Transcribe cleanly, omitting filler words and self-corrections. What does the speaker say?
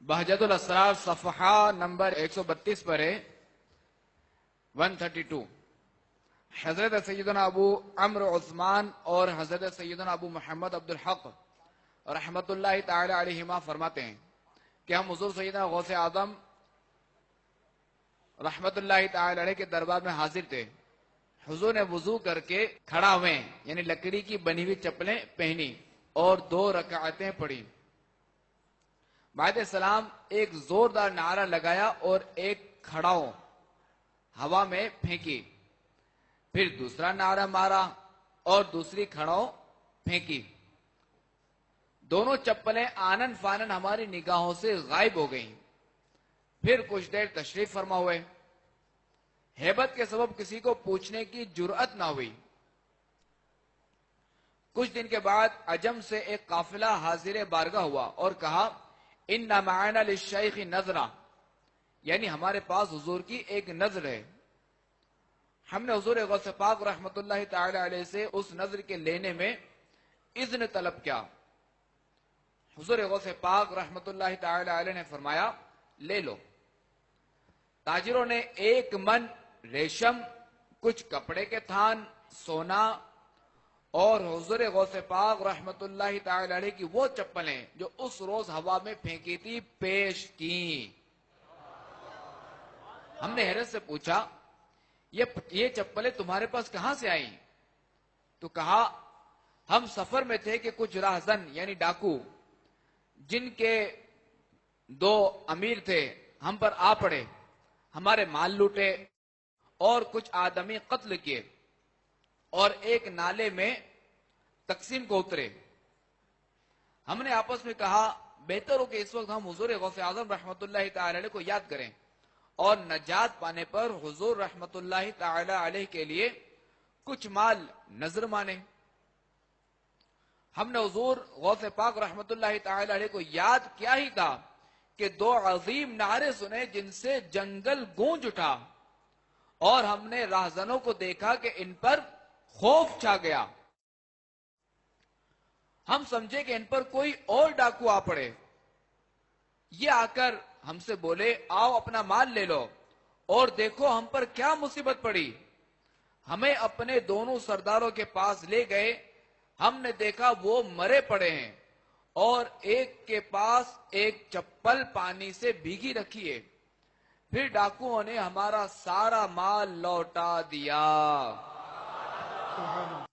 بہجت الاسرار صفحہ نمبر 132 پر ہے 132. حضرت سیدنا ابو عمرو عثمان اور حضرت سیدنا ابو محمد عبد الحق رحمت اللہ تعالی علیہما فرماتے ہیں کہ ہم حضور سیدنا غوث اعظم رحمت اللہ تعالی علیہ کے دربار میں حاضر تھے. حضور نے وضو کر کے کھڑا ہوئے یعنی لکڑی کی بنی ہوئی چپلیں پہنی اور 2 رکعتیں پڑھی. بعد سلام ایک زوردار نعرہ لگایا اور ایک کھڑاؤں ہوا میں پھینکی. پھر دوسرا نعرہ مارا اور دوسری کھڑاؤں پھینکی. دونوں چپلیں آنن فانن ہماری نگاہوں سے غائب ہو گئیں. پھر کچھ دیر تشریف فرما ہوئے. ہیبت کے سبب کسی کو پوچھنے کی جرأت نہ ہوئی. کچھ دن کے بعد عجم سے ایک قافلہ حاضر بارگاہ ہوا اور کہا ان معنا للشیخ نظرہ، یعنی ہمارے پاس حضور کی ایک نظر ہے. ہم نے حضور غوث پاک رحمت اللہ تعالی علیہ سے اس نظر کے لینے میں اذن طلب کیا. حضور غوث پاک رحمت اللہ تعالی علیہ نے فرمایا لے لو. تاجروں نے 1 من ریشم، کچھ کپڑے کے تھان، سونا اور حضور غوث پاک رحمت اللہ تعالی علیہ کی وہ چپلیں جو اس روز ہوا میں پھینکی تھی پیش کی. ہم نے حیرت سے پوچھا یہ چپلیں تمہارے پاس کہاں سے آئیں؟ تو کہا ہم سفر میں تھے کہ کچھ راہزن یعنی ڈاکو جن کے 2 امیر تھے ہم پر آ پڑے، ہمارے مال لوٹے اور کچھ آدمی قتل کیے اور ایک نالے میں تقسیم کو اترے. ہم نے آپس میں کہا بہتر ہو کہ اس وقت ہم حضور غوث اعظم رحمت اللہ تعالی علیہ کو یاد کریں اور نجات پانے پر حضور رحمت اللہ تعالی علیہ کے لیے کچھ مال نظر مانے. ہم نے حضور غوث پاک رحمت اللہ تعالی علیہ کو یاد کیا ہی تھا کہ 2 عظیم نعرے سنے جن سے جنگل گونج اٹھا اور ہم نے راہزنوں کو دیکھا کہ ان پر خوف چھا گیا. ہم سمجھے کہ ان پر کوئی اور ڈاکو آ پڑے. یہ آ کر ہم سے بولے آؤ اپنا مال لے لو اور دیکھو ہم پر کیا مصیبت پڑی. ہمیں اپنے دونوں سرداروں کے پاس لے گئے. ہم نے دیکھا وہ مرے پڑے ہیں اور ایک کے پاس ایک چپل پانی سے بھیگی رکھی ہے. پھر ڈاکوؤں نے ہمارا سارا مال لوٹا دیا.